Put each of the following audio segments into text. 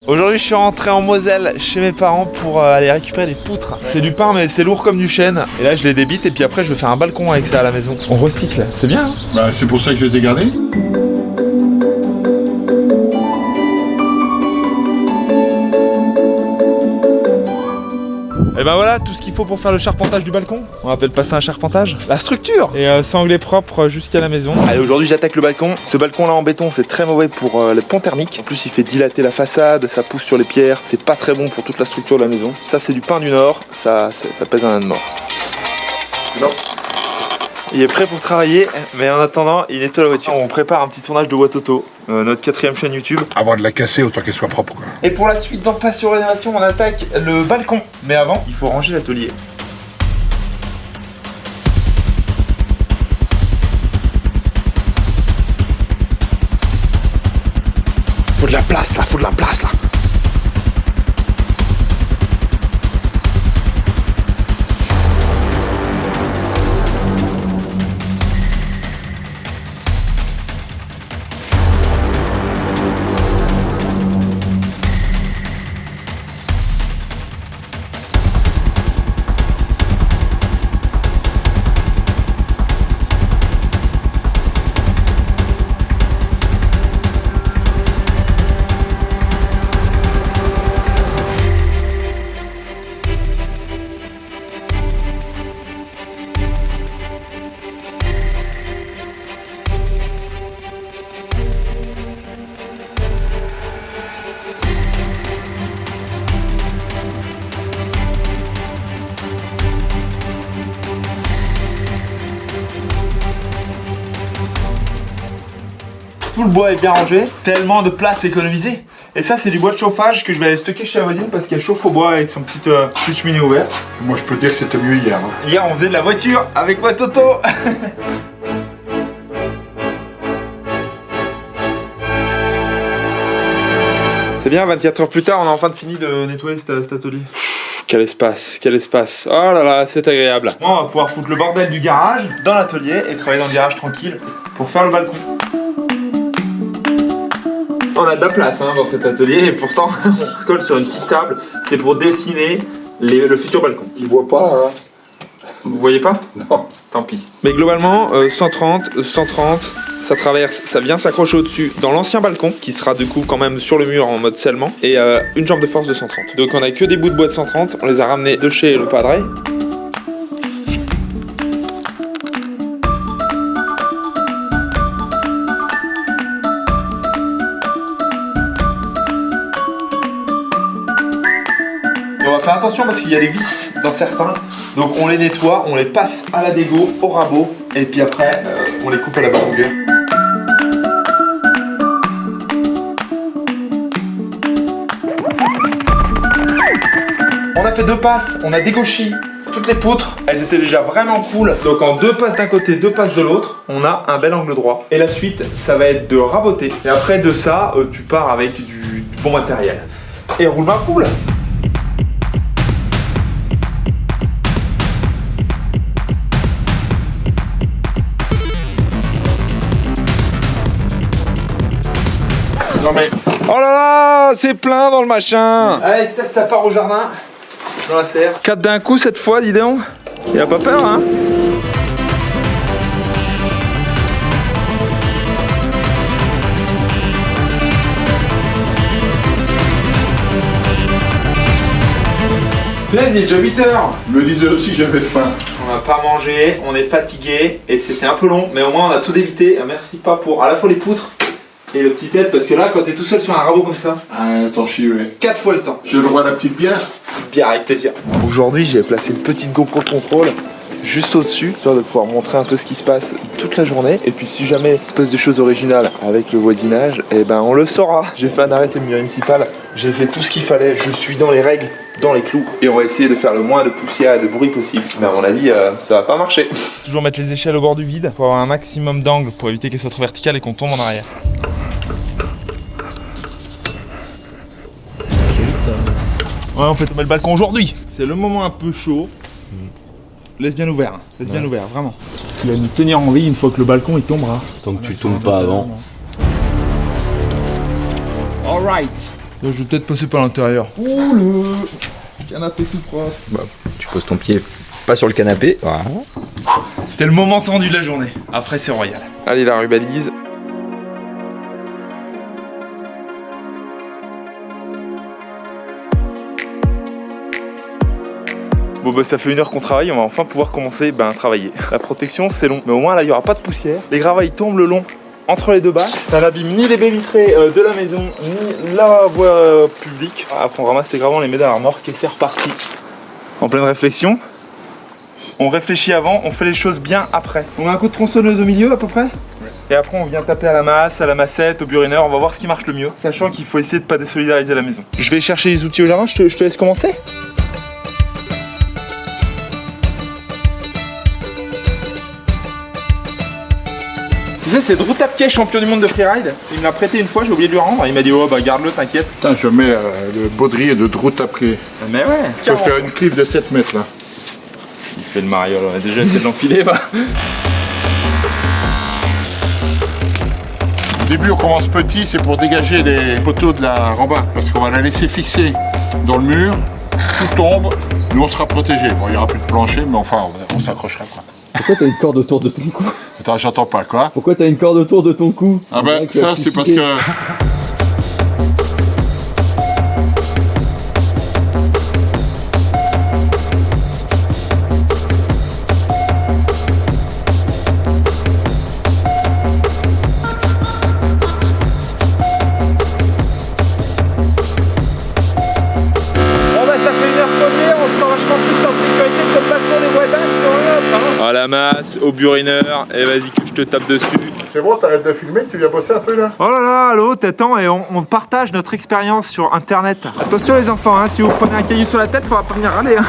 Aujourd'hui je suis rentré en Moselle chez mes parents pour aller récupérer des poutres. C'est du pain mais c'est lourd comme du chêne. Et là je les débite et puis après je vais faire un balcon avec ça à la maison. On recycle, c'est bien hein. Bah c'est pour ça que je les ai gardés. Et ben voilà tout ce qu'il faut pour faire le charpentage du balcon. On appelle pas ça un charpentage. La structure. Et sanglé propre jusqu'à la maison. Allez, aujourd'hui j'attaque le balcon. Ce balcon là en béton c'est très mauvais pour les ponts thermiques. En plus il fait dilater la façade, ça pousse sur les pierres. C'est pas très bon pour toute la structure de la maison. Ça c'est du pain du Nord, ça pèse un âne mort. Non. Il est prêt pour travailler, mais en attendant, il nettoie la voiture. On prépare un petit tournage de Watoto, notre 4ème chaîne YouTube. Avant de la casser, autant qu'elle soit propre quoi. Et pour la suite, dans Passion Rénovation, on attaque le balcon. Mais avant, il faut ranger l'atelier. Faut de la place là, faut de la place là. Tout le bois est bien rangé, tellement de place économisée. Et ça c'est du bois de chauffage que je vais aller stocker chez Avodine parce qu'elle chauffe au bois avec son petite cheminée ouverte. Moi je peux te dire que c'était mieux hier. Hein. Hier on faisait de la voiture avec Watoto. C'est bien, 24 heures plus tard on a enfin fini de nettoyer cet atelier. Quel espace, quel espace. Oh là là, c'est agréable. Moi on va pouvoir foutre le bordel du garage dans l'atelier et travailler dans le garage tranquille pour faire le balcon. On a de la place hein, dans cet atelier et pourtant on se colle sur une petite table. C'est pour dessiner le futur balcon. Tu vois pas hein. Vous voyez pas? Non. Tant pis. Mais globalement, 130, 130, ça traverse, ça vient s'accrocher au-dessus dans l'ancien balcon qui sera du coup quand même sur le mur en mode scellement et une jambe de force de 130. Donc on a que des bouts de bois de 130, on les a ramenés de chez le padre. On va faire attention parce qu'il y a des vis dans certains, donc on les nettoie, on les passe à la dégo, au rabot, et puis après on les coupe à la bonne longueur. On a fait 2 passes, on a dégauchi toutes les poutres, elles étaient déjà vraiment cool, donc en 2 passes d'un côté, 2 passes de l'autre, on a un bel angle droit. Et la suite, ça va être de raboter, et après de ça, tu pars avec du bon matériel. Et roulement cool. Non mais... Oh là là, c'est plein dans le machin. Allez, ça part au jardin, dans la serre. 4 d'un coup cette fois, dis donc. Il a pas peur, hein? Plaisir, il est déjà 8 heures. Je me disais aussi j'avais faim. On n'a pas mangé, on est fatigué et c'était un peu long, mais au moins on a tout débité. Merci pas pour à la fois les poutres et le petit aide, parce que là quand t'es tout seul sur un rabot comme ça, Attends, je suis 4 fois le temps. J'ai le droit à la petite bière. Petite bière avec plaisir. Aujourd'hui j'ai placé une petite GoPro contrôle juste au-dessus, histoire de pouvoir montrer un peu ce qui se passe toute la journée. Et puis si jamais il se passe des choses originales avec le voisinage, et ben on le saura. J'ai fait un arrêté municipal, j'ai fait tout ce qu'il fallait, je suis dans les règles, dans les clous, et on va essayer de faire le moins de poussière et de bruit possible. Mais à mon avis, ça va pas marcher. Toujours mettre les échelles au bord du vide pour avoir un maximum d'angle pour éviter qu'elles soient trop verticales et qu'on tombe en arrière. Ouais, on fait tomber le balcon aujourd'hui. C'est le moment un peu chaud. Laisse bien ouvert, hein. Laisse bien ouvert, vraiment. Il va nous tenir en vie une fois que le balcon il tombera. Tant que tu tombes pas avant. Alright. Là, je vais peut-être passer par l'intérieur. Ouh, le canapé tout propre. Bah, tu poses ton pied pas sur le canapé. Voilà. C'était le moment tendu de la journée. Après, c'est royal. Allez, la rubalise. Bon bah ça fait 1 heure qu'on travaille, on va enfin pouvoir commencer à travailler. La protection c'est long, mais au moins là il n'y aura pas de poussière. Les gravats tombent le long entre les deux bâches. Ça n'abîme ni les baies vitrées de la maison, ni la voie publique. Après on ramasse les gravats, on les met dans la remorque et c'est reparti. En pleine réflexion. On réfléchit avant, on fait les choses bien après. On met un coup de tronçonneuse au milieu à peu près. Et après on vient taper à la masse, à la massette, au burineur, on va voir ce qui marche le mieux. Sachant qu'il faut essayer de ne pas désolidariser la maison. Je vais chercher les outils au jardin, je te laisse commencer. Tu sais, c'est Drew Tapke, champion du monde de freeride. Il me l'a prêté une fois, j'ai oublié de lui rendre. Il m'a dit, oh bah garde-le, t'inquiète. Putain, je mets le baudrier de Drew Tapke. Mais ouais, Je peux faire une clip de 7 mètres là. Il fait le mariole, on a déjà essayé de l'enfiler, va. Au début, on commence petit, c'est pour dégager les poteaux de la rambarde. Parce qu'on va la laisser fixer dans le mur, tout tombe, nous on sera protégés. Bon, il n'y aura plus de plancher, mais enfin, on s'accrochera quoi. Pourquoi t'as une corde autour de ton cou? Attends, j'entends pas quoi. Pourquoi t'as une corde autour de ton cou? Ah ben, ça c'est parce que... À la masse, au burineur, et vas-y que je te tape dessus. C'est bon, t'arrêtes de filmer, tu viens bosser un peu là. Oh là là, allô, t'attends et on partage notre expérience sur internet. Attention les enfants, hein, si vous prenez un caillou sur la tête, faudra pas venir râler. Hein.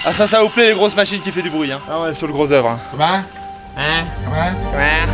Ah ça vous plaît les grosses machines qui fait du bruit hein. Ah ouais, sur le gros œuvre. Hein. Comment? Hein? Comment? Ouais.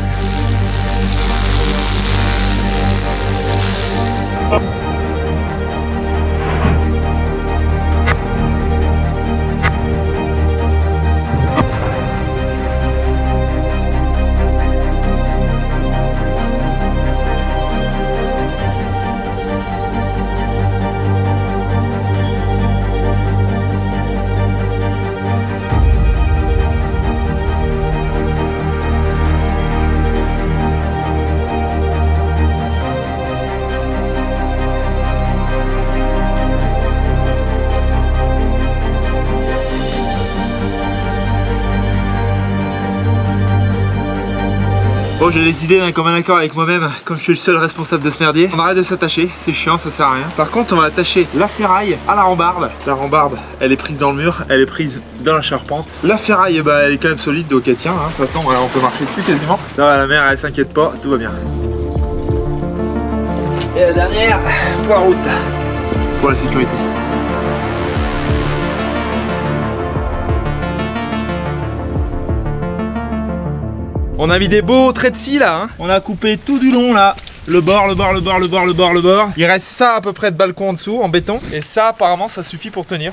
Bon, j'ai décidé d'un commun accord avec moi-même, comme je suis le seul responsable de ce merdier, on arrête de s'attacher, c'est chiant, ça sert à rien. Par contre, on va attacher la ferraille à la rambarde. La rambarde, elle est prise dans le mur, elle est prise dans la charpente. La ferraille, bah, elle est quand même solide, donc elle tient, hein. De toute façon, voilà, on peut marcher dessus quasiment. Là, la mère, elle s'inquiète pas, tout va bien. Et la dernière, pour la route, pour la sécurité. On a mis des beaux traits de scie là, hein. On a coupé tout du long là. Le bord. Il reste ça à peu près de balcon en dessous, en béton. Et ça apparemment ça suffit pour tenir.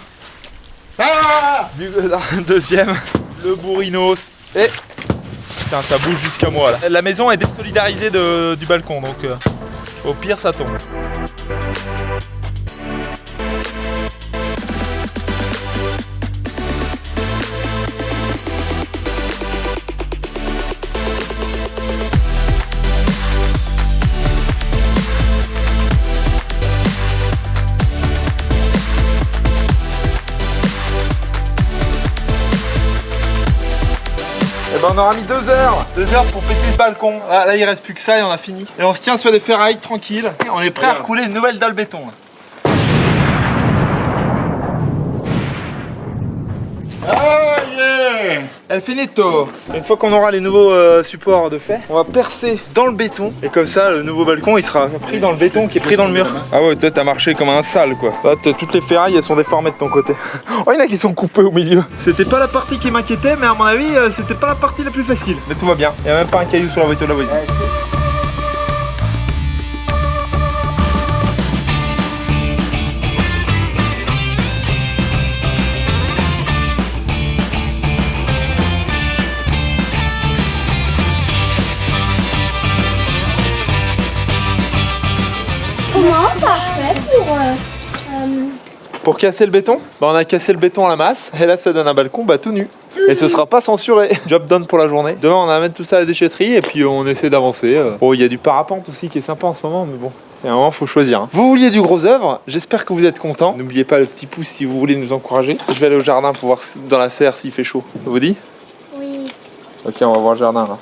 Ah, deuxième, le bourrinos. Et putain, ça bouge jusqu'à moi là. La maison est désolidarisée du balcon, donc au pire ça tombe. On aura mis 2 heures. 2 heures pour péter ce balcon. Là, il reste plus que ça et on a fini. Et on se tient sur des ferrailles tranquilles. On est prêt à recouler une nouvelle dalle béton. Ah yeah! Elle finito. Une fois qu'on aura les nouveaux supports de fait, on va percer dans le béton. Et comme ça, le nouveau balcon, il sera pris dans le béton qui est pris dans le mur. Ah ouais, toi, t'as marché comme un sale, quoi. Là, toutes les ferrailles, elles sont déformées de ton côté. Oh, il y en a qui sont coupées au milieu. C'était pas la partie qui m'inquiétait, mais à mon avis, c'était pas la partie la plus facile. Mais tout va bien. Il y a même pas un caillou sur la voiture de la voisine. Comment t'as fait Pour casser le béton, bah on a cassé le béton à la masse et là ça donne un balcon tout nu. Et ce sera pas censuré. Job done pour la journée. Demain on amène tout ça à la déchetterie et puis on essaie d'avancer. Bon, il y a du parapente aussi qui est sympa en ce moment, mais bon. Et à un moment faut choisir. Hein. Vous vouliez du gros œuvre, j'espère que vous êtes contents. N'oubliez pas le petit pouce si vous voulez nous encourager. Je vais aller au jardin pour voir dans la serre s'il fait chaud. Ça vous dit? Oui. Ok, on va voir le jardin là.